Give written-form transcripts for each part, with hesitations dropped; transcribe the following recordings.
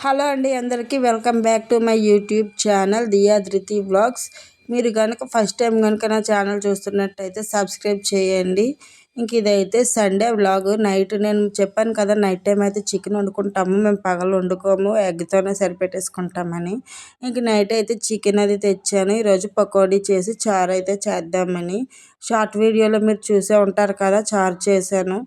Hello అండి, అందరికీ welcome back to my YouTube channel Diya Dhruti vlogs. మీరు కనుక ఫస్ట్ టైం కనుక నా ఛానల్ చూస్తున్నట్టయితే సబ్స్క్రైబ్ చేయండి. ఇంక ఇదైతే సండే వ్లాగ్. నైట్ నేను చెప్పాను కదా, నైట్ టైం అయితే చికెన్ వండుకుంటాము. మేము పగలు వండుకోము, ఎగ్తోనే సరిపెట్టేసుకుంటామని. ఇంక నైట్ అయితే చికెన్ అది తెచ్చాను. ఈరోజు పకోడీ చేసి చారు అయితే చేద్దామని. షార్ట్ వీడియోలో మీరు చూసే ఉంటారు కదా, చారు చేశాను.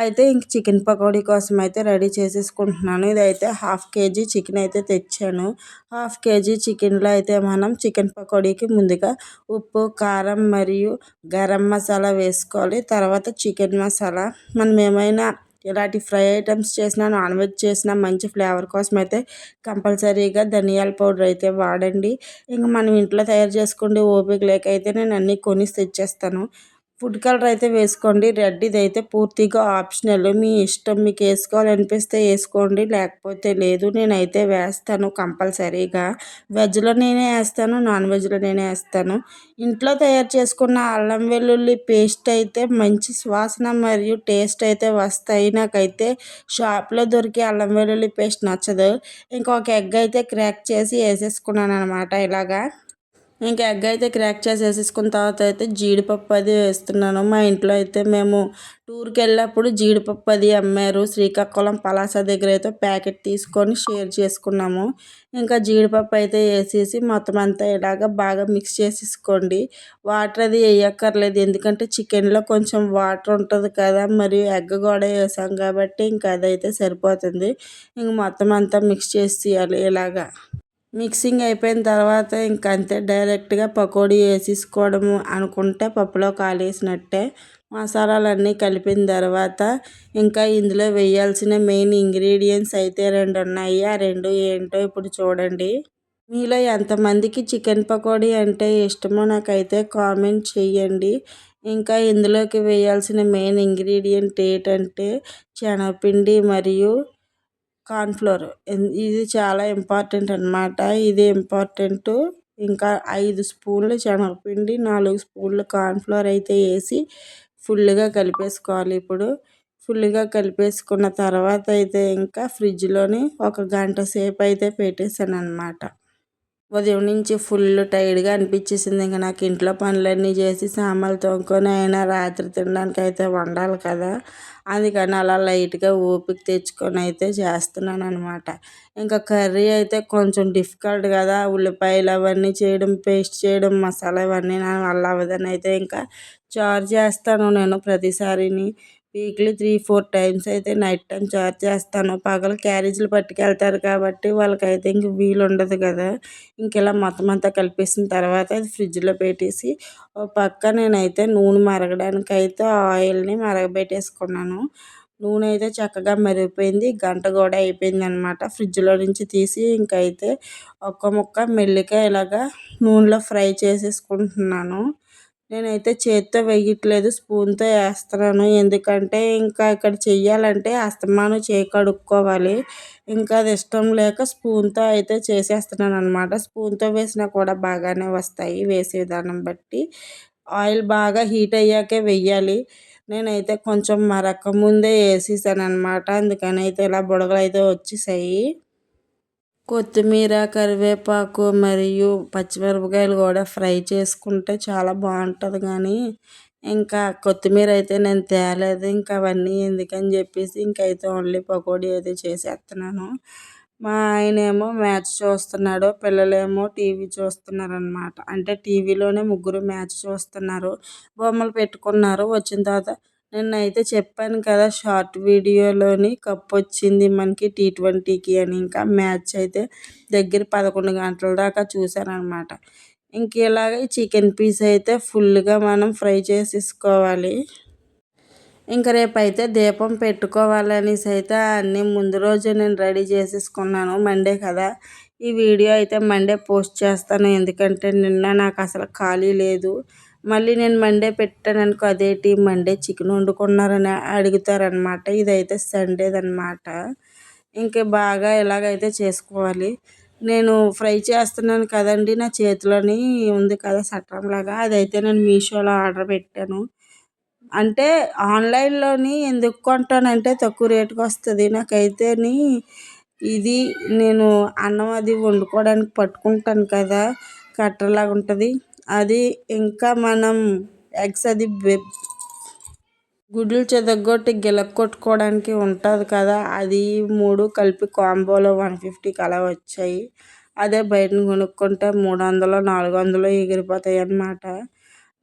అయితే ఇంక చికెన్ పకోడీ కోసం అయితే రెడీ చేసేసుకుంటున్నాను. ఇదైతే హాఫ్ కేజీ చికెన్ అయితే తెచ్చాను. హాఫ్ కేజీ చికెన్లో అయితే మనం చికెన్ పకోడీకి ముందుగా ఉప్పు, కారం మరియు గరం మసాలా వేసుకోవాలి. తర్వాత చికెన్ మసాలా, మనం ఏమైనా ఇలాంటి ఫ్రై ఐటమ్స్ చేసినా, నాన్ వెజ్ చేసినా మంచి ఫ్లేవర్ కోసం అయితే కంపల్సరీగా ధనియాల పౌడర్ అయితే వాడండి. ఇంక మనం ఇంట్లో తయారు చేసుకుంటే ఓపిక లేక అయితే నేను అన్నీ కొనిసి తెచ్చేస్తాను. ఫుడ్ కలర్ అయితే వేసుకోండి. రెడ్ ఇదైతే పూర్తిగా ఆప్షనల్, మీ ఇష్టం. మీకు వేసుకోవాలనిపిస్తే వేసుకోండి, లేకపోతే లేదు. నేనైతే వేస్తాను కంపల్సరీగా. వెజ్లో నేనే వేస్తాను, నాన్ వెజ్లో నేనే వేస్తాను. ఇంట్లో తయారు చేసుకున్న అల్లం వెల్లుల్లి పేస్ట్ అయితే మంచి సువాసన మరియు టేస్ట్ అయితే వస్తాయి. నాకైతే షాప్లో దొరికే అల్లం వెల్లుల్లి పేస్ట్ నచ్చదు. ఇంకొక ఎగ్ అయితే క్రాక్ చేసి వేసేసుకున్నాను అనమాట ఇలాగా. ఇంకా ఎగ్ అయితే క్రాక్ చేసి వేసేసుకున్న తర్వాత అయితే జీడిపప్పు అది వేస్తున్నాను. మా ఇంట్లో అయితే మేము టూర్కి వెళ్ళినప్పుడు జీడిపప్పు అది అమ్మారు. శ్రీకాకుళం పలాస దగ్గర అయితే ప్యాకెట్ తీసుకొని షేర్ చేసుకున్నాము. ఇంకా జీడిపప్పు అయితే వేసేసి మొత్తం అంతా ఇలాగ బాగా మిక్స్ చేసేసుకోండి. వాటర్ అది వేయక్కర్లేదు, ఎందుకంటే చికెన్లో కొంచెం వాటర్ ఉంటుంది కదా, మరియు ఎగ్ కూడా వేసాం కాబట్టి ఇంకా అదైతే సరిపోతుంది. ఇంక మొత్తం అంతా మిక్స్ చేసేయాలి ఇలాగా. మిక్సింగ్ అయిపోయిన తర్వాత ఇంక అంతే, డైరెక్ట్గా పకోడీ వేసేసుకోవడము అనుకుంటే పప్పులో కాలేసినట్టే. మసాలాలన్నీ కలిపిన తర్వాత ఇంకా ఇందులో వేయాల్సిన మెయిన్ ఇంగ్రీడియంట్స్ అయితే రెండు ఉన్నాయి. ఆ రెండు ఏంటో ఇప్పుడు చూడండి. మీలో ఎంతమందికి చికెన్ పకోడీ అంటే ఇష్టమో నాకైతే కామెంట్ చేయండి. ఇంకా ఇందులోకి వేయాల్సిన మెయిన్ ఇంగ్రీడియంట్ ఏంటంటే శనగపిండి మరియు కార్న్‌ఫ్లోర్. ఇది చాలా ఇంపార్టెంట్ అనమాట. ఇది ఇంపార్టెంటు. ఇంకా 5 స్పూన్లు శనగపిండి, 4 స్పూన్లు కార్న్‌ఫ్లోర్ అయితే వేసి ఫుల్గా కలిపేసుకోవాలి. ఇప్పుడు ఫుల్గా కలిపేసుకున్న తర్వాత అయితే ఇంకా ఫ్రిడ్జ్లోని ఒక గంట సేపు అయితే పెట్టేసాను అనమాట. ఉదయం నుంచి ఫుల్ టైర్డ్గా అనిపించేసింది. ఇంకా నాకు ఇంట్లో పనులన్నీ చేసి సామాన్లు తోముకొని అయినా రాత్రి తినడానికి అయితే వండాలి కదా, అందుకని అలా లైట్గా ఓపిక తెచ్చుకొని అయితే చేస్తున్నాను అనమాట. ఇంకా కర్రీ అయితే కొంచెం డిఫికల్ట్ కదా, ఉల్లిపాయలు అవన్నీ చేయడం, పేస్ట్ చేయడం, మసాలా ఇవన్నీ నా వల్ల అవ్వదని అయితే ఇంకా చారు చేస్తాను నేను ప్రతిసారిని. వీక్లీ 3-4 టైమ్స్ అయితే నైట్ టైం చారు చేస్తాను. పగలు క్యారేజీలు పట్టుకెళ్తారు కాబట్టి వాళ్ళకైతే ఇంక వీలు ఉండదు కదా. ఇంక ఇలా మొత్తం అంతా కలిపేసిన తర్వాత అది ఫ్రిడ్జ్లో పెట్టేసి ఓ పక్క నేనైతే నూనె మరగడానికి అయితే ఆయిల్ని మరగబెట్టేసుకున్నాను. నూనె అయితే చక్కగా మరిగిపోయింది. గంట కూడా అయిపోయింది అనమాట. ఫ్రిడ్జ్లో నుంచి తీసి ఇంకైతే ఒక్క ముక్క మెల్లిగా ఇలాగా నూనెలో ఫ్రై చేసేసుకుంటున్నాను. నేనైతే చేత్తో వేయట్లేదు, స్పూన్తో వేస్తున్నాను. ఎందుకంటే ఇంకా ఇక్కడ చెయ్యాలంటే అస్తమానం చేయి కడుక్కోవాలి. ఇంకా అది ఇష్టం లేక స్పూన్తో అయితే చేసేస్తున్నాను అనమాట. స్పూన్తో వేసినా కూడా బాగానే వస్తాయి, వేసే విధానం బట్టి. ఆయిల్ బాగా హీట్ అయ్యాకే వెయ్యాలి. నేనైతే కొంచెం మరక ముందే వేసేసాను అనమాట. అందుకని అయితే ఇలా బుడగలు అయితే వచ్చేసాయి. కొత్తిమీర, కరివేపాకు మరియు పచ్చిమిరపకాయలు కూడా ఫ్రై చేసుకుంటే చాలా బాగుంటుంది. కానీ ఇంకా కొత్తిమీర అయితే నేను తేలేదు. ఇంకా అవన్నీ ఎందుకని చెప్పేసి ఇంకైతే ఓన్లీ పకోడీ అయితే చేసేస్తున్నాను. మా ఆయనేమో మ్యాచ్ చూస్తున్నాడు, పిల్లలేమో టీవీ చూస్తున్నారనమాట. అంటే టీవీలోనే ముగ్గురు మ్యాచ్ చూస్తున్నారు, బొమ్మలు పెట్టుకున్నారు. వచ్చిన తర్వాత నిన్నైతే చెప్పాను కదా, షార్ట్ వీడియోలోని కప్ వచ్చింది మనకి T20కి అని. ఇంకా మ్యాచ్ అయితే దగ్గర 11 గంటల దాకా చూశానమాట. ఇంక ఇలాగ చికెన్ పీస్ అయితే ఫుల్గా మనం ఫ్రై చేసేసుకోవాలి. ఇంక రేపైతే దీపం పెట్టుకోవాలనేసి అయితే అన్నీ ముందు రోజే నేను రెడీ చేసేసుకున్నాను. మండే కదా, ఈ వీడియో అయితే మండే పోస్ట్ చేస్తాను. ఎందుకంటే నిన్న నాకు అసలు ఖాళీ లేదు. మళ్ళీ నేను మండే పెట్టాననుకో అదేంటి మండే చికెన్ వండుకున్నారని అడుగుతారనమాట. ఇదైతే సండేదనమాట. ఇంకా బాగా ఇలాగైతే చేసుకోవాలి. నేను ఫ్రై చేస్తున్నాను కదండి, నా చేతిలోని ఉంది కదా సట్రంలాగా, అదైతే నేను మీషోలో ఆర్డర్ పెట్టాను. అంటే ఆన్లైన్లోని ఎందుకు కొంటానంటే తక్కువ రేటుకి వస్తుంది. నాకైతేని ఇది నేను అన్నం అది వండుకోవడానికి పట్టుకుంటాను కదా, కట్టలాగా ఉంటుంది అది. ఇంకా మనం ఎగ్స్ అది గుడ్లు చెదగొట్టి కొట్టుకోవడానికి ఉంటుంది కదా, అది 3 కలిపి కాంబోలో 150కి అలా వచ్చాయి. అదే బయట కొనుక్కుంటే 300 400 ఎగిరిపోతాయి అన్నమాట.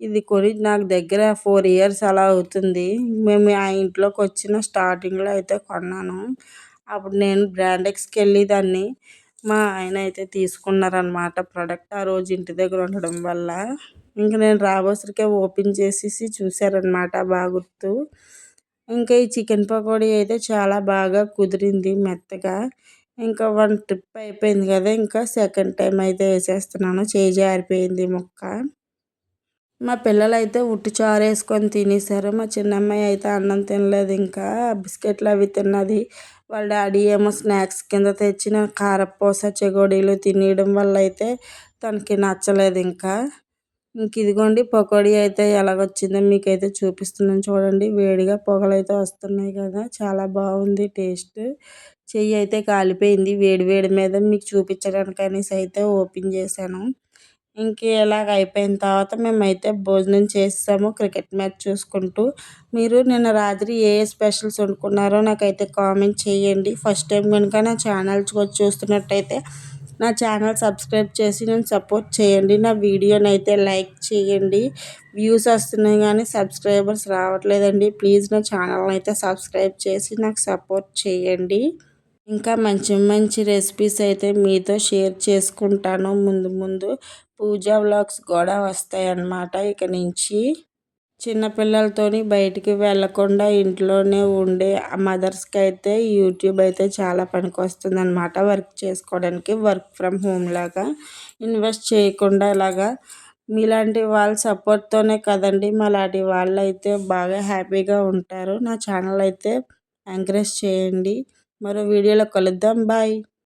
ఇది కొని నాకు దగ్గర 4 ఇయర్స్ అలా అవుతుంది. మేము ఆ ఇంట్లోకి వచ్చిన స్టార్టింగ్లో అయితే కొన్నాను. అప్పుడు నేను బ్రాండెక్స్కి వెళ్ళేదాన్ని. మా ఆయన అయితే తీసుకున్నారనమాట ప్రోడక్ట్ ఆ రోజు ఇంటి దగ్గర ఉండడం వల్ల. ఇంక నేను రాబోసరికే ఓపెన్ చేసేసి చూశారనమాట, బాగా గుర్తు. ఇంకా ఈ చికెన్ పకోడీ అయితే చాలా బాగా కుదిరింది మెత్తగా. ఇంకా 1 ట్రిప్ అయిపోయింది కదా, ఇంకా సెకండ్ టైం అయితే వేసేస్తున్నాను. చేయి జారిపోయింది ముక్క. మా పిల్లలైతే ఉట్టి చారు వేసుకొని తినేసారు. మా చిన్నమ్మాయి అయితే అన్నం తినలేదు, ఇంకా బిస్కెట్లు అవి తిన్నది. వాళ్ళ డాడీ ఏమో స్నాక్స్ కింద తెచ్చిన కారపూస చెగోడీలు తినేయడం వల్ల అయితే తనకి నచ్చలేదు. ఇంకా ఇదిగోండి పకోడీ అయితే ఎలాగొచ్చిందో మీకైతే చూపిస్తున్నాను చూడండి. వేడిగా పొగలు అయితే వస్తున్నాయి కదా, చాలా బాగుంది టేస్ట్. చెయ్యి అయితే కాలిపోయింది వేడి వేడి మీద, మీకు చూపించడానికి అనేసి అయితే ఓపెన్ చేశాను. ఇంక ఇలాగ అయిపోయిన తర్వాత మేమైతే భోజనం చేసాము క్రికెట్ మ్యాచ్ చూసుకుంటూ. మీరు నిన్న రాత్రి ఏ స్పెషల్స్ వండుకున్నారో నాకైతే కామెంట్ చేయండి. ఫస్ట్ టైం కనుక నా ఛానల్ చూస్తున్నట్టయితే నా ఛానల్ సబ్స్క్రైబ్ చేసి నేను సపోర్ట్ చేయండి. నా వీడియోని అయితే లైక్ చేయండి. వ్యూస్ వస్తున్నాయి కానీ సబ్స్క్రైబర్స్ రావట్లేదండి. ప్లీజ్ నా ఛానల్ని అయితే సబ్స్క్రైబ్ చేసి నాకు సపోర్ట్ చేయండి. ఇంకా మంచి మంచి రెసిపీస్ అయితే మీతో షేర్ చేసుకుంటాను ముందు ముందు. పూజా వ్లాగ్స్ కూడా వస్తాయన్నమాట ఇక నుంచి. చిన్నపిల్లలతోని బయటికి వెళ్ళకుండా ఇంట్లోనే ఉండే మదర్స్కి అయితే యూట్యూబ్ అయితే చాలా పనికొస్తుంది అనమాట. వర్క్ చేసుకోవడానికి వర్క్ ఫ్రమ్ హోమ్ లాగా ఇన్వెస్ట్ చేయకుండా ఇలాగా మీలాంటి వాళ్ళ సపోర్ట్తోనే కదండి మాలాంటి వాళ్ళు అయితే బాగా హ్యాపీగా ఉంటారు. నా ఛానల్ అయితే ఎంకరేజ్ చేయండి. మరో వీడియోలో కలుద్దాం. బాయ్.